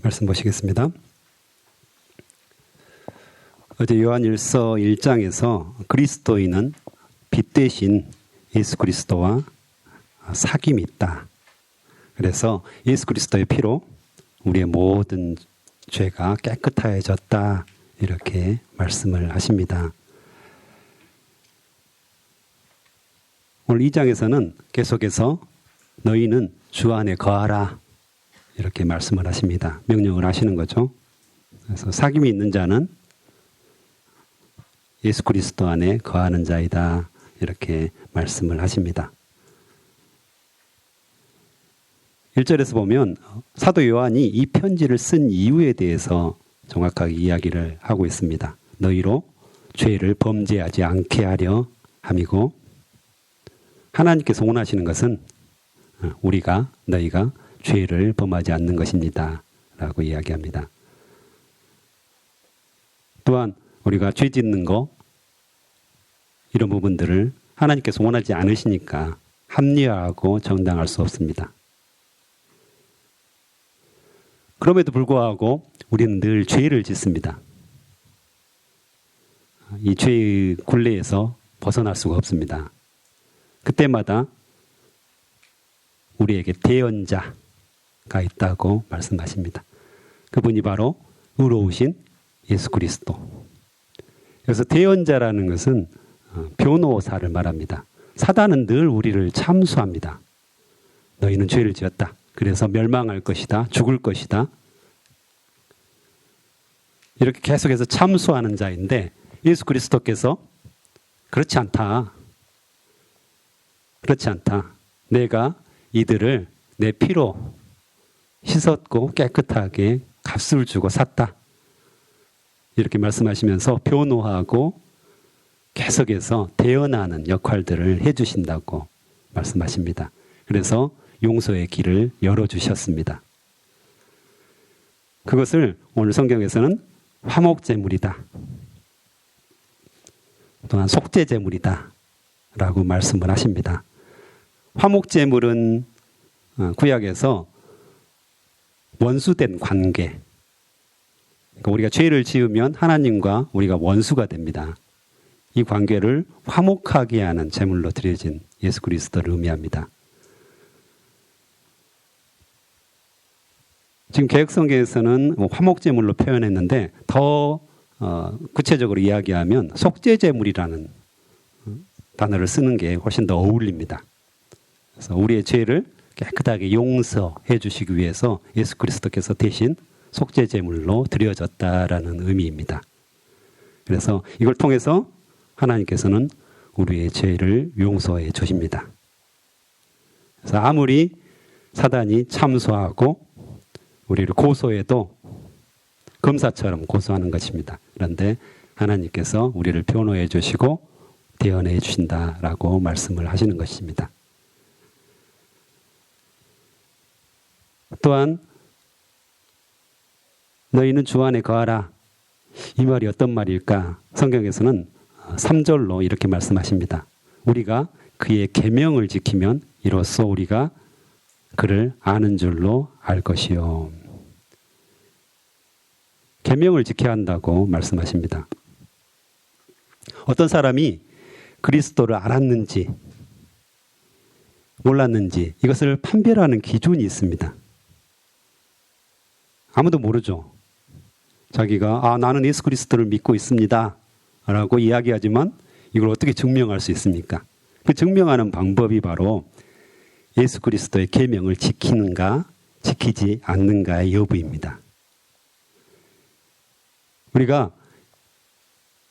말씀 보시겠습니다. 어제 요한일서 1장에서 그리스도인은 빛 대신 예수 그리스도와 사귐이 있다. 그래서 예수 그리스도의 피로 우리의 모든 죄가 깨끗해졌다. 이렇게 말씀을 하십니다. 오늘 2장에서는 계속해서 너희는 주 안에 거하라. 이렇게 말씀을 하십니다. 명령을 하시는 거죠. 그래서 사귐이 있는 자는 예수 그리스도 안에 거하는 자이다. 이렇게 말씀을 하십니다. 1절에서 보면 사도 요한이 이 편지를 쓴 이유에 대해서 정확하게 이야기를 하고 있습니다. 너희로 죄를 범죄하지 않게 하려 함이고, 하나님께서 원하시는 것은 너희가 죄를 범하지 않는 것입니다. 라고 이야기합니다. 또한 우리가 죄 짓는 거, 이런 부분들을 하나님께서 원하지 않으시니까 합리화하고 정당할 수 없습니다. 그럼에도 불구하고 우리는 늘 죄를 짓습니다. 이 죄의 굴레에서 벗어날 수가 없습니다. 그때마다 우리에게 대언자가 있다고 말씀하십니다. 그분이 바로 의로우신 예수 그리스도. 그래서 대언자라는 것은 변호사를 말합니다. 사단은 늘 우리를 참수합니다. 너희는 죄를 지었다. 그래서 멸망할 것이다. 죽을 것이다. 이렇게 계속해서 참수하는 자인데 예수 그리스도께서 그렇지 않다. 그렇지 않다. 내가 이들을 내 피로 씻었고 깨끗하게 값을 주고 샀다. 이렇게 말씀하시면서 변호하고 계속해서 대언하는 역할들을 해주신다고 말씀하십니다. 그래서 용서의 길을 열어주셨습니다. 그것을 오늘 성경에서는 화목제물이다. 또한 속죄제물이다. 라고 말씀을 하십니다. 화목제물은 구약에서 원수된 관계. 그러니까 우리가 죄를 지으면 하나님과 우리가 원수가 됩니다. 이 관계를 화목하게 하는 제물로 드려진 예수 그리스도를 의미합니다. 지금 개혁성경에서는 화목제물로 표현했는데 더 구체적으로 이야기하면 속죄제물이라는 단어를 쓰는 게 훨씬 더 어울립니다. 그래서 우리의 죄를 깨끗하게 용서해 주시기 위해서 예수 그리스도께서 대신 속죄제물로 드려졌다라는 의미입니다. 그래서 이걸 통해서 하나님께서는 우리의 죄를 용서해 주십니다. 그래서 아무리 사단이 참소하고 우리를 고소해도 검사처럼 고소하는 것입니다. 그런데 하나님께서 우리를 변호해 주시고 대언해 주신다라고 말씀을 하시는 것입니다. 또한 너희는 주 안에 거하라. 이 말이 어떤 말일까? 성경에서는 3절로 이렇게 말씀하십니다. 우리가 그의 계명을 지키면 이로써 우리가 그를 아는 줄로 알 것이요. 계명을 지켜야 한다고 말씀하십니다. 어떤 사람이 그리스도를 알았는지 몰랐는지 이것을 판별하는 기준이 있습니다. 아무도 모르죠. 자기가 나는 예수 그리스도를 믿고 있습니다. 라고 이야기하지만 이걸 어떻게 증명할 수 있습니까? 그 증명하는 방법이 바로 예수 그리스도의 계명을 지키는가 지키지 않는가의 여부입니다. 우리가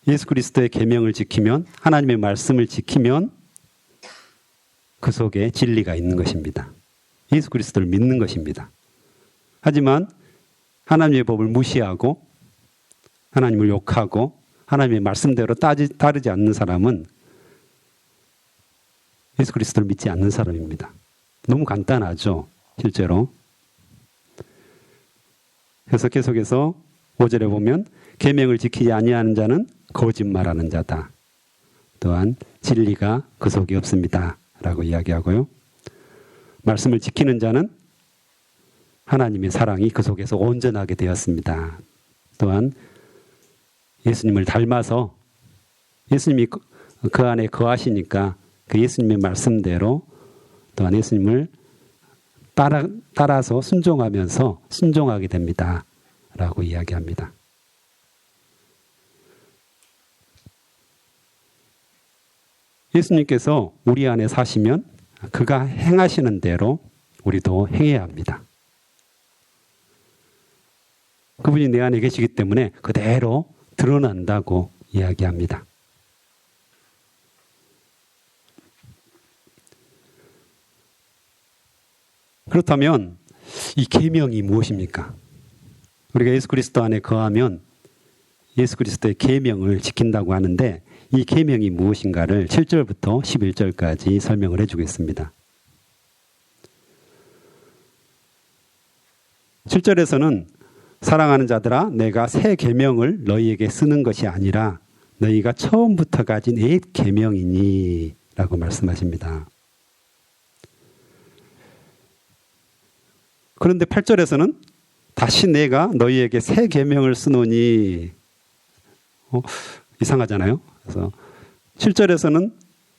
예수 그리스도의 계명을 지키면 하나님의 말씀을 지키면 그 속에 진리가 있는 것입니다. 예수 그리스도를 믿는 것입니다. 하지만 하나님의 법을 무시하고 하나님을 욕하고 하나님의 말씀대로 따르지 않는 사람은 예수 그리스도를 믿지 않는 사람입니다. 너무 간단하죠, 실제로. 그래서 계속해서 5절에 보면 계명을 지키지 아니하는 자는 거짓말하는 자다. 또한 진리가 그 속에 없습니다. 라고 이야기하고요. 말씀을 지키는 자는 하나님의 사랑이 그 속에서 온전하게 되었습니다. 또한 예수님을 닮아서 예수님이 그 안에 거하시니까 그 예수님의 말씀대로 또한 예수님을 따라서 순종하면서 순종하게 됩니다. 라고 이야기합니다. 예수님께서 우리 안에 사시면 그가 행하시는 대로 우리도 행해야 합니다. 그분이 내 안에 계시기 때문에 그대로 드러난다고 이야기합니다. 그렇다면 이 계명이 무엇입니까? 우리가 예수 그리스도 안에 거하면 예수 그리스도의 계명을 지킨다고 하는데 이 계명이 무엇인가를 7절부터 11절까지 설명을 해주겠습니다. 7절에서는 사랑하는 자들아 내가 새 계명을 너희에게 쓰는 것이 아니라 너희가 처음부터 가진 옛 계명이니 라고 말씀하십니다. 그런데 8절에서는 다시 내가 너희에게 새 계명을 쓰노니 이상하잖아요. 그래서 7절에서는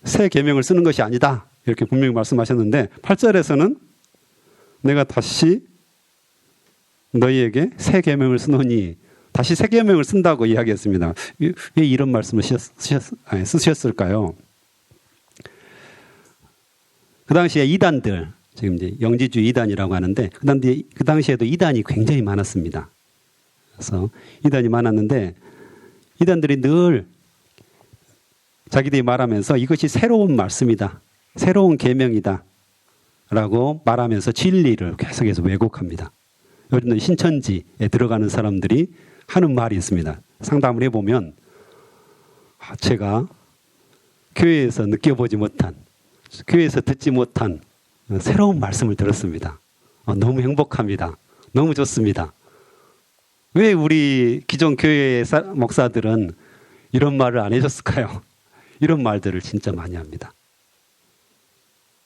새 계명을 쓰는 것이 아니다 이렇게 분명히 말씀하셨는데 8절에서는 내가 다시 너희에게 새 계명을 쓰노니 다시 새 계명을 쓴다고 이야기했습니다. 왜 이런 말씀을 쓰셨을까요? 그 당시에 이단들 지금 이제 영지주의 이단이라고 하는데 그 당시에도 이단이 굉장히 많았습니다. 그래서 이단이 많았는데 이단들이 늘 자기들이 말하면서 이것이 새로운 말씀이다. 새로운 계명이다. 라고 말하면서 진리를 계속해서 왜곡합니다. 요즘 신천지에 들어가는 사람들이 하는 말이 있습니다. 상담을 해보면 제가 교회에서 느껴보지 못한 교회에서 듣지 못한 새로운 말씀을 들었습니다. 너무 행복합니다. 너무 좋습니다. 왜 우리 기존 교회의 목사들은 이런 말을 안 해줬을까요? 이런 말들을 진짜 많이 합니다.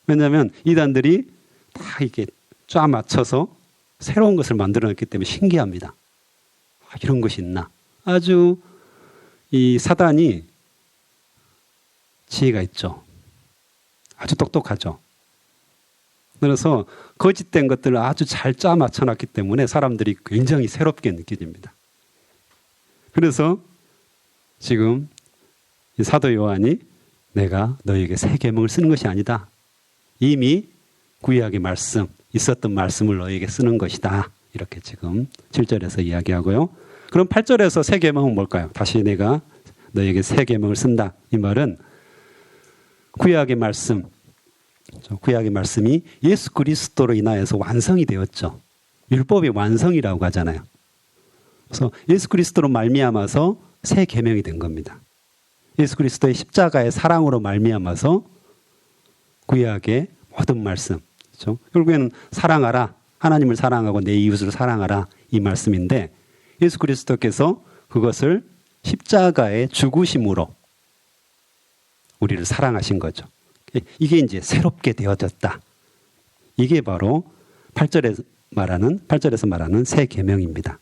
왜냐하면 이단들이 다 이렇게 쫙 맞춰서 새로운 것을 만들어냈기 때문에 신기합니다. 이런 것이 있나? 아주 이 사단이 지혜가 있죠. 아주 똑똑하죠. 그래서 거짓된 것들을 아주 잘 짜 맞춰놨기 때문에 사람들이 굉장히 새롭게 느껴집니다. 그래서 지금 사도 요한이 내가 너희에게 새 계명을 쓰는 것이 아니다. 이미 구약의 말씀, 있었던 말씀을 너희에게 쓰는 것이다. 이렇게 지금 7절에서 이야기하고요. 그럼 8절에서 새 계명은 뭘까요? 다시 내가 너희에게 새 계명을 쓴다. 이 말은 구약의 말씀, 구약의 말씀이 예수 그리스도로 인하여서 완성이 되었죠. 율법의 완성이라고 하잖아요. 그래서 예수 그리스도로 말미암아서 새 계명이 된 겁니다. 예수 그리스도의 십자가의 사랑으로 말미암아서 구약의 모든 말씀, 그렇죠? 결국에는 사랑하라, 하나님을 사랑하고 내 이웃을 사랑하라 이 말씀인데 예수 그리스도께서 그것을 십자가의 죽으심으로 우리를 사랑하신 거죠. 이게 이제 새롭게 되어졌다. 이게 바로 8절에서 말하는 새 계명입니다.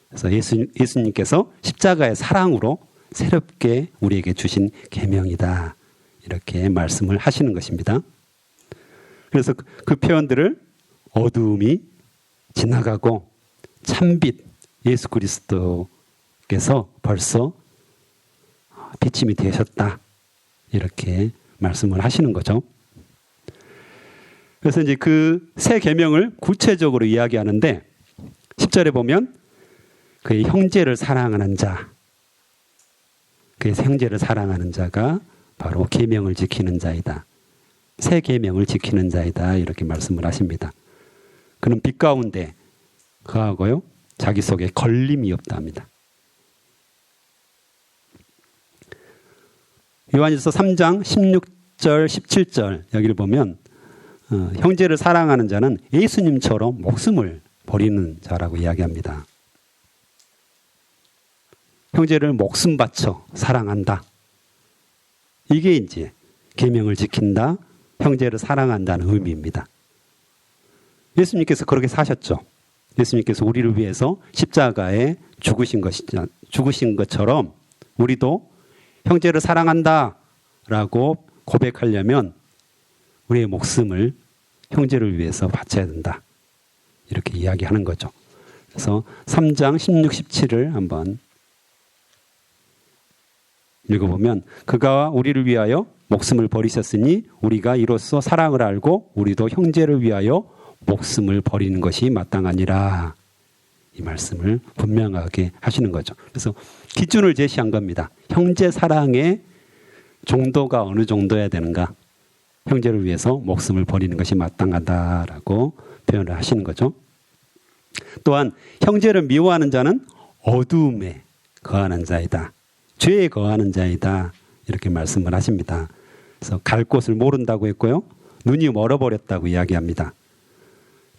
그래서 예수님께서 십자가의 사랑으로 새롭게 우리에게 주신 계명이다. 이렇게 말씀을 하시는 것입니다. 그래서 그 표현들을 어두움이 지나가고 참빛 예수 그리스도께서 벌써 비침이 되셨다. 이렇게 말씀을 하시는 거죠. 그래서 이제 그 새 계명을 구체적으로 이야기하는데 10절에 보면 그의 형제를 사랑하는 자, 그의 형제를 사랑하는 자가 바로 계명을 지키는 자이다. 새 계명을 지키는 자이다. 이렇게 말씀을 하십니다. 그는 빛 가운데 거하고요. 자기 속에 걸림이 없다 합니다. 요한일서 3장 16절 17절 여기를 보면 형제를 사랑하는 자는 예수님처럼 목숨을 버리는 자라고 이야기합니다. 형제를 목숨 바쳐 사랑한다. 이게 이제 계명을 지킨다, 형제를 사랑한다는 의미입니다. 예수님께서 그렇게 사셨죠. 예수님께서 우리를 위해서 십자가에 죽으신 것처럼 우리도 형제를 사랑한다라고 고백하려면 우리의 목숨을 형제를 위해서 바쳐야 된다. 이렇게 이야기하는 거죠. 그래서 3장 16, 17을 한번 읽어보면 그가 우리를 위하여 목숨을 버리셨으니 우리가 이로써 사랑을 알고 우리도 형제를 위하여 목숨을 버리는 것이 마땅하니라. 이 말씀을 분명하게 하시는 거죠. 그래서 기준을 제시한 겁니다. 형제 사랑의 정도가 어느 정도여야 되는가. 형제를 위해서 목숨을 버리는 것이 마땅하다라고 표현을 하시는 거죠. 또한 형제를 미워하는 자는 어두움에 거하는 자이다. 죄에 거하는 자이다. 이렇게 말씀을 하십니다. 그래서 갈 곳을 모른다고 했고요. 눈이 멀어버렸다고 이야기합니다.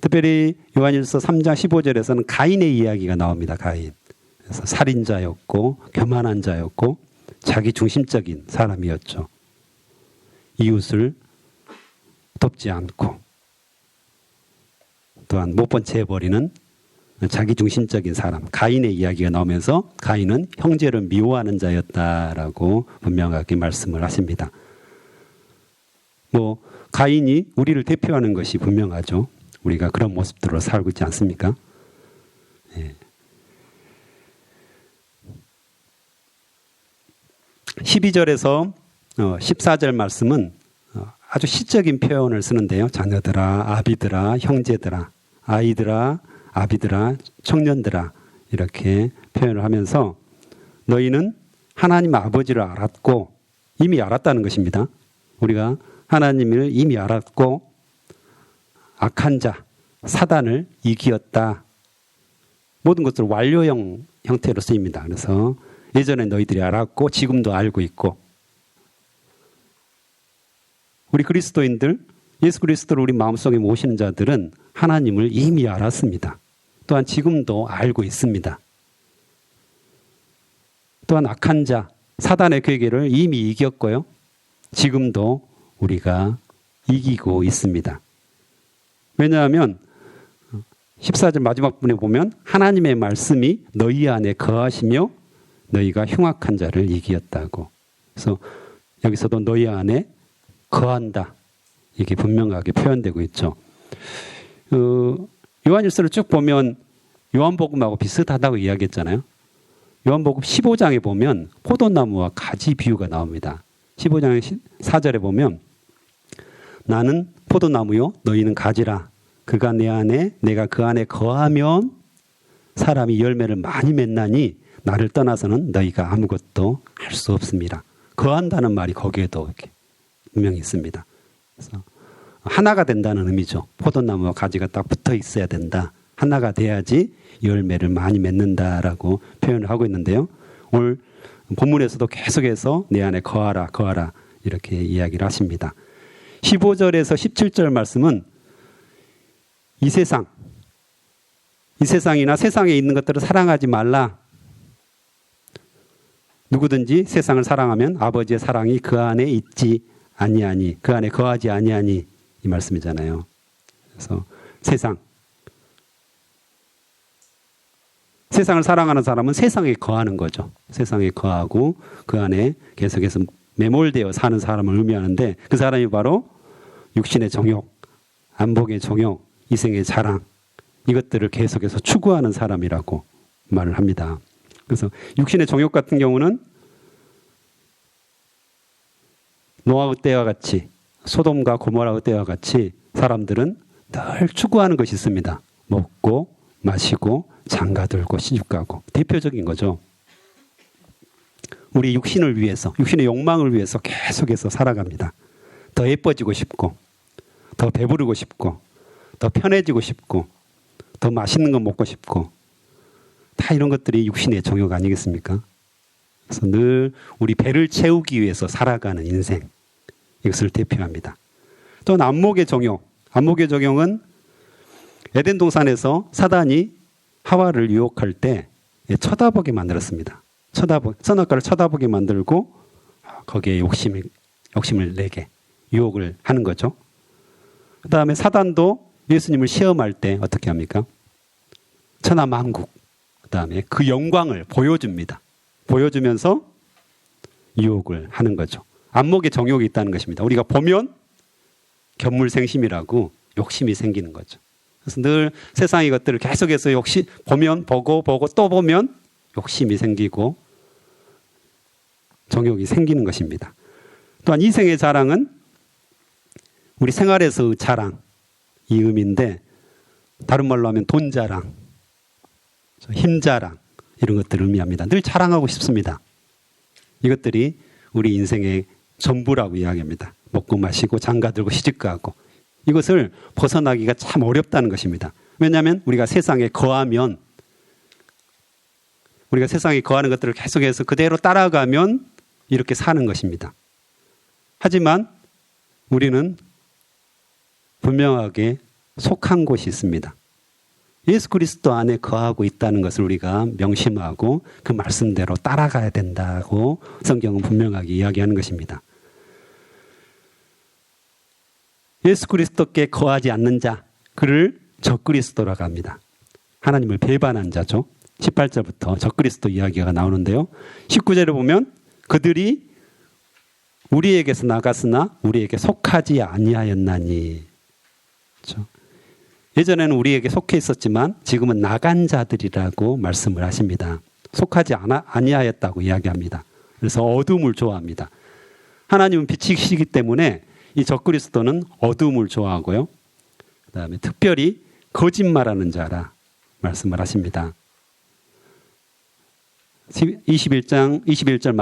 특별히 요한일서 3장 15절에서는 가인의 이야기가 나옵니다. 가인. 그래서 살인자였고 교만한 자였고 자기 중심적인 사람이었죠. 이웃을 돕지 않고 또한 못 본 채 해버리는 자기 중심적인 사람. 가인의 이야기가 나오면서 가인은 형제를 미워하는 자였다라고 분명하게 말씀을 하십니다. 가인이 우리를 대표하는 것이 분명하죠. 우리가 그런 모습들로 살고 있지 않습니까? 예. 12절에서 14절 말씀은 아주 시적인 표현을 쓰는데요. 자녀들아, 아비들아, 형제들아, 아이들아, 아비들아, 청년들아 이렇게 표현을 하면서 너희는 하나님 아버지를 알았고 이미 알았다는 것입니다. 우리가 하나님을 이미 알았고 악한 자, 사단을 이기었다. 모든 것을 완료형 형태로 쓰입니다. 그래서 예전에 너희들이 알았고 지금도 알고 있고 우리 그리스도인들, 예수 그리스도를 우리 마음속에 모시는 자들은 하나님을 이미 알았습니다. 또한 지금도 알고 있습니다. 또한 악한 자, 사단의 괴계를 이미 이겼고요. 지금도 우리가 이기고 있습니다. 왜냐하면 14절 마지막 부분에 보면 하나님의 말씀이 너희 안에 거하시며 너희가 흉악한 자를 이기었다고. 그래서 여기서도 너희 안에 거한다. 이게 분명하게 표현되고 있죠. 요한일서를 쭉 보면 요한복음하고 비슷하다고 이야기했잖아요. 요한복음 15장에 보면 포도나무와 가지 비유가 나옵니다. 15장 4절에 보면 나는 포도나무요 너희는 가지라. 그가 내 안에 내가 그 안에 거하면 사람이 열매를 많이 맺나니 나를 떠나서는 너희가 아무것도 할 수 없습니다. 거한다는 말이 거기에도 이렇게 분명히 있습니다. 그래서 하나가 된다는 의미죠. 포도나무와 가지가 딱 붙어 있어야 된다. 하나가 돼야지 열매를 많이 맺는다라고 표현을 하고 있는데요. 오늘 본문에서도 계속해서 내 안에 거하라 거하라 이렇게 이야기를 하십니다. 15절에서 17절 말씀은 이 세상이나 세상에 있는 것들을 사랑하지 말라. 누구든지 세상을 사랑하면 아버지의 사랑이 그 안에 있지 아니하니 그 안에 거하지 아니하니 이 말씀이잖아요. 그래서 세상을 사랑하는 사람은 세상에 거하는 거죠. 세상에 거하고 그 안에 계속해서 매몰되어 사는 사람을 의미하는데 그 사람이 바로 육신의 정욕, 안목의 정욕, 이생의 자랑 이것들을 계속해서 추구하는 사람이라고 말을 합니다. 그래서 육신의 정욕 같은 경우는 노아의 때와 같이 소돔과 고모라의 때와 같이 사람들은 늘 추구하는 것이 있습니다. 먹고 마시고 장가들고 시집가고 대표적인 거죠. 우리 육신을 위해서 육신의 욕망을 위해서 계속해서 살아갑니다. 더 예뻐지고 싶고 더 배부르고 싶고 더 편해지고 싶고 더 맛있는 거 먹고 싶고 다 이런 것들이 육신의 정욕 아니겠습니까? 그래서 늘 우리 배를 채우기 위해서 살아가는 인생 이것을 대표합니다. 또 안목의 정욕. 안목의 정욕은 에덴 동산에서 사단이 하와를 유혹할 때 쳐다보게 만들었습니다. 선악과를 쳐다보게 만들고 거기에 욕심을 내게 유혹을 하는 거죠. 그 다음에 사단도 예수님을 시험할 때 어떻게 합니까? 천하만국, 그 다음에 그 영광을 보여줍니다. 보여주면서 유혹을 하는 거죠. 안목에 정욕이 있다는 것입니다. 우리가 보면 견물생심이라고 욕심이 생기는 거죠. 그래서 늘 세상의 것들을 계속해서 보면 보고 또 보면 욕심이 생기고 정욕이 생기는 것입니다. 또한 이생의 자랑은 우리 생활에서의 자랑, 이 의미인데 다른 말로 하면 돈 자랑, 힘 자랑 이런 것들을 의미합니다. 늘 자랑하고 싶습니다. 이것들이 우리 인생의 전부라고 이야기합니다. 먹고 마시고 장가들고 시집가고 이것을 벗어나기가 참 어렵다는 것입니다. 왜냐하면 우리가 세상에 거하면 우리가 세상에 거하는 것들을 계속해서 그대로 따라가면 이렇게 사는 것입니다. 하지만 우리는 분명하게 속한 곳이 있습니다. 예수 그리스도 안에 거하고 있다는 것을 우리가 명심하고 그 말씀대로 따라가야 된다고 성경은 분명하게 이야기하는 것입니다. 예수 그리스도께 거하지 않는 자, 그를 적그리스도라고 합니다. 하나님을 배반한 자죠. 18절부터 적그리스도 이야기가 나오는데요. 19절에 보면 그들이 우리에게서 나갔으나 우리에게 속하지 아니하였나니. 그렇죠? 예전에는 우리에게 속해 있었지만 지금은 나간 자들이라고 말씀을 하십니다. 속하지 아니하였다고 이야기합니다. 그래서 어둠을 좋아합니다. 하나님은 빛이시기 때문에 이 적그리스도는 어둠을 좋아하고요. 그 다음에 특별히 거짓말하는 자라 말씀을 하십니다. 21절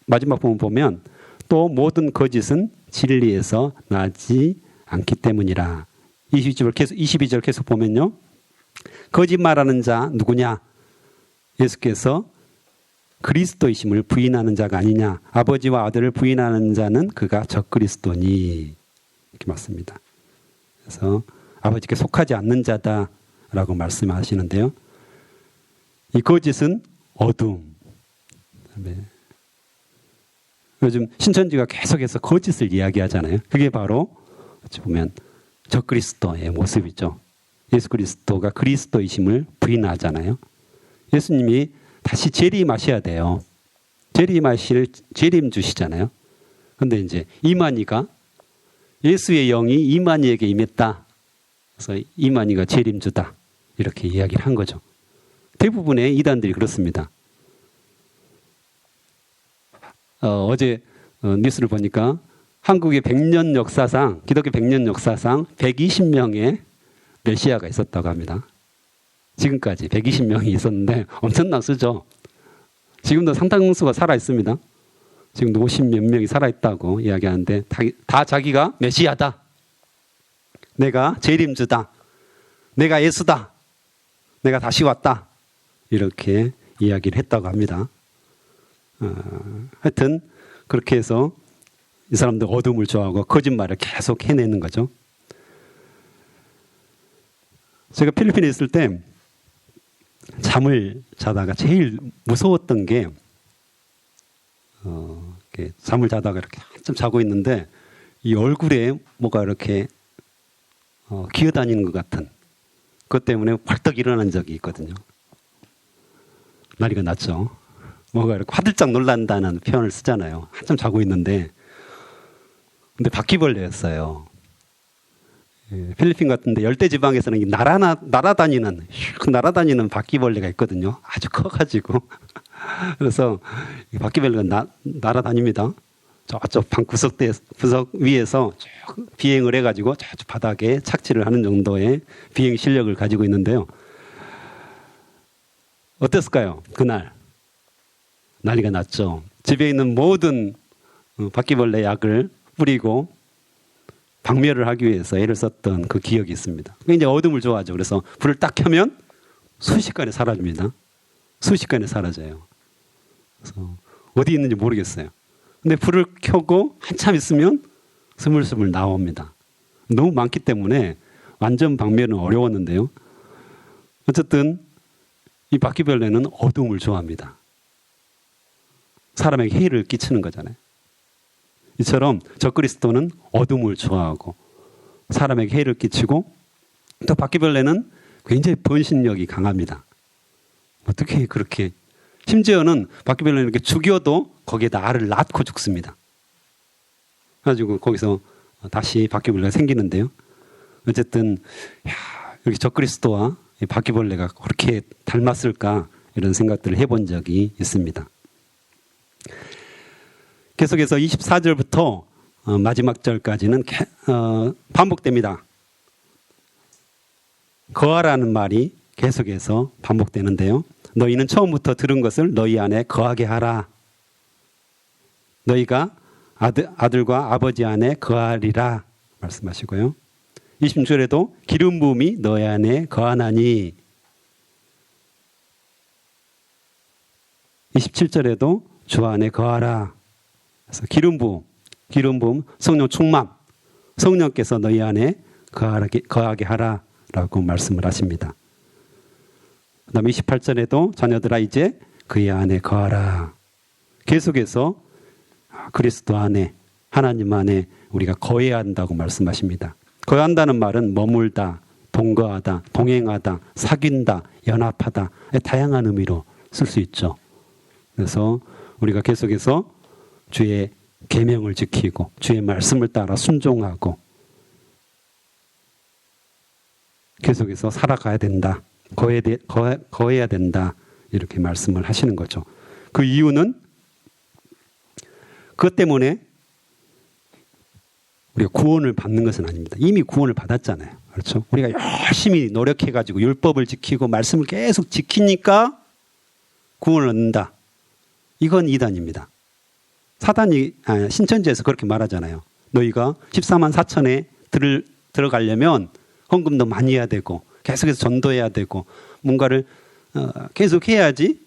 마지막 부분 보면 또 모든 거짓은 진리에서 나지 않기 때문이라. 22절 계속 보면요. 거짓말하는 자 누구냐? 예수께서 그리스도이심을 부인하는 자가 아니냐. 아버지와 아들을 부인하는 자는 그가 적그리스도니. 이렇게 맞습니다. 그래서 아버지께 속하지 않는 자다라고 말씀하시는데요. 이 거짓은 어둠. 요즘 신천지가 계속해서 거짓을 이야기하잖아요. 그게 바로 어찌 보면 적그리스도의 모습이죠. 예수 그리스도가 그리스도이심을 부인하잖아요. 예수님이 다시 재림하셔야 돼요. 재림하실 재림 주시잖아요. 그런데 이제 이만희가 예수의 영이 이만희에게 임했다. 그래서 이만희가 재림주다. 이렇게 이야기를 한 거죠. 대부분의 이단들이 그렇습니다. 어제 뉴스를 보니까 한국의 100년 역사상, 기독교 100년 역사상 120명의 메시아가 있었다고 합니다. 지금까지 120명이 있었는데 엄청난 수죠. 지금도 상당수가 살아있습니다. 지금도 50몇 명이 살아있다고 이야기하는데 다 자기가 메시아다. 내가 재림주다. 내가 예수다. 내가 다시 왔다. 이렇게 이야기를 했다고 합니다. 하여튼 그렇게 해서 이 사람들 어둠을 좋아하고 거짓말을 계속 해내는 거죠. 제가 필리핀에 있을 때 잠을 자다가 제일 무서웠던 게 이렇게 잠을 자다가 이렇게 한참 자고 있는데 이 얼굴에 뭐가 이렇게 기어다니는 것 같은 그것 때문에 벌떡 일어난 적이 있거든요. 난리가 났죠. 뭐가 이렇게 화들짝 놀란다는 표현을 쓰잖아요. 한참 자고 있는데 근데 바퀴벌레였어요. 필리핀 같은데 열대지방에서는 날아다니는 바퀴벌레가 있거든요. 아주 커가지고 그래서 바퀴벌레가 날아다닙니다. 저쪽 방 구석 위에서 쭉 비행을 해가지고 저쪽 바닥에 착지를 하는 정도의 비행 실력을 가지고 있는데요. 어땠을까요? 그날 난리가 났죠. 집에 있는 모든 바퀴벌레 약을 뿌리고 박멸을 하기 위해서 애를 썼던 그 기억이 있습니다. 이제 어둠을 좋아하죠. 그래서 불을 딱 켜면 순식간에 사라집니다. 순식간에 사라져요. 그래서 어디 있는지 모르겠어요. 근데 불을 켜고 한참 있으면 스물스물 나옵니다. 너무 많기 때문에 완전 박멸은 어려웠는데요. 어쨌든 이 바퀴벌레는 어둠을 좋아합니다. 사람에게 해를 끼치는 거잖아요. 이처럼 적그리스도는 어둠을 좋아하고 사람에게 해를 끼치고 또 바퀴벌레는 굉장히 번식력이 강합니다. 어떻게 그렇게, 심지어는 바퀴벌레는 이렇게 죽여도 거기에다 알을 낳고 죽습니다. 그래가지고 거기서 다시 바퀴벌레가 생기는데요. 어쨌든 여기 적그리스도와 바퀴벌레가 그렇게 닮았을까 이런 생각들을 해본 적이 있습니다. 계속해서 24절부터 마지막 절까지는 반복됩니다. 거하라는 말이 계속해서 반복되는데요. 너희는 처음부터 들은 것을 너희 안에 거하게 하라. 너희가 아들과 아버지 안에 거하리라 말씀하시고요. 26절에도 기름 부음이 너희 안에 거하나니, 27절에도 주 안에 거하라. 그래서 기름 부음, 성령 충만, 성령께서 너희 안에 거하게 하라라고 말씀을 하십니다. 그 다음에 28절에도 자녀들아 이제 그의 안에 거하라. 계속해서 그리스도 안에, 하나님 안에 우리가 거해야 한다고 말씀하십니다. 거한다는 말은 머물다, 동거하다, 동행하다, 사귄다, 연합하다, 다양한 의미로 쓸 수 있죠. 그래서 우리가 계속해서 주의 계명을 지키고 주의 말씀을 따라 순종하고 계속해서 살아가야 된다. 거해야 된다. 이렇게 말씀을 하시는 거죠. 그 이유는 그것 때문에 우리가 구원을 받는 것은 아닙니다. 이미 구원을 받았잖아요. 그렇죠? 우리가 열심히 노력해가지고 율법을 지키고 말씀을 계속 지키니까 구원을 얻는다. 이건 이단입니다. 사단이 신천지에서 그렇게 말하잖아요. 너희가 14만 4천에 들어가려면 헌금도 많이 해야 되고 계속해서 전도해야 되고 뭔가를 계속 해야지,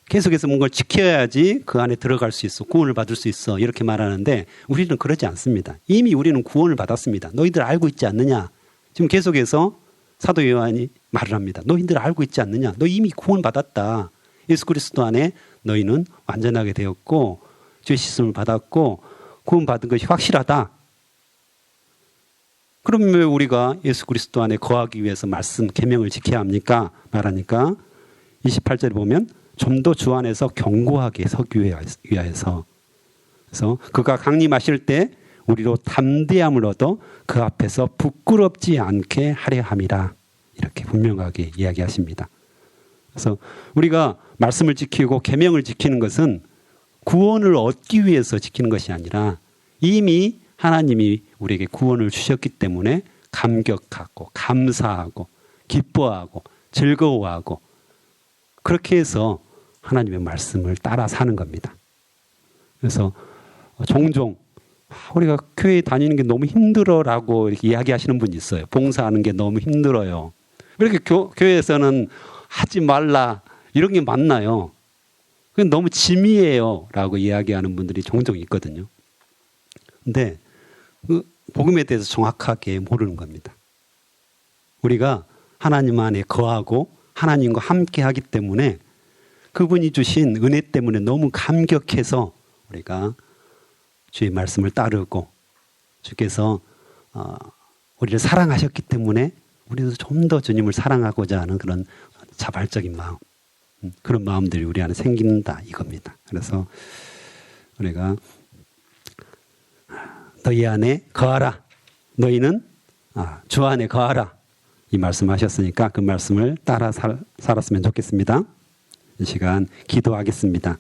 계속해서 뭔가를 지켜야지 그 안에 들어갈 수 있어, 구원을 받을 수 있어, 이렇게 말하는데 우리는 그러지 않습니다. 이미 우리는 구원을 받았습니다. 너희들 알고 있지 않느냐? 지금 계속해서 사도 요한이 말을 합니다. 너희들 알고 있지 않느냐? 너 이미 구원 받았다. 예수 그리스도 안에 너희는 완전하게 되었고 죄 씻음을 받았고 구원 받은 것이 확실하다. 그럼 왜 우리가 예수 그리스도 안에 거하기 위해서 말씀, 계명을 지켜야 합니까? 말하니까 28절에 보면 좀 더 주 안에서 견고하게 서기 위하여서, 그래서 그가 강림하실 때 우리로 담대함을 얻어 그 앞에서 부끄럽지 않게 하려 함이라. 이렇게 분명하게 이야기하십니다. 그래서 우리가 말씀을 지키고 계명을 지키는 것은 구원을 얻기 위해서 지키는 것이 아니라 이미 하나님이 우리에게 구원을 주셨기 때문에 감격하고 감사하고 기뻐하고 즐거워하고 그렇게 해서 하나님의 말씀을 따라 사는 겁니다. 그래서 종종 우리가 교회 다니는 게 너무 힘들어라고 이렇게 이야기하시는 분이 있어요. 봉사하는 게 너무 힘들어요. 왜 이렇게 교회에서는 하지 말라 이런 게 맞나요? 그건 너무 짐이에요 라고 이야기하는 분들이 종종 있거든요. 근데 그 복음에 대해서 정확하게 모르는 겁니다. 우리가 하나님 안에 거하고 하나님과 함께 하기 때문에 그분이 주신 은혜 때문에 너무 감격해서 우리가 주의 말씀을 따르고 주께서 우리를 사랑하셨기 때문에 우리도 좀 더 주님을 사랑하고자 하는 그런 자발적인 마음, 그런 마음들이 우리 안에 생긴다 이겁니다. 그래서 우리가 너희 안에 거하라. 너희는 주 안에 거하라. 이 말씀하셨으니까 그 말씀을 따라 살았으면 좋겠습니다. 이 시간 기도하겠습니다.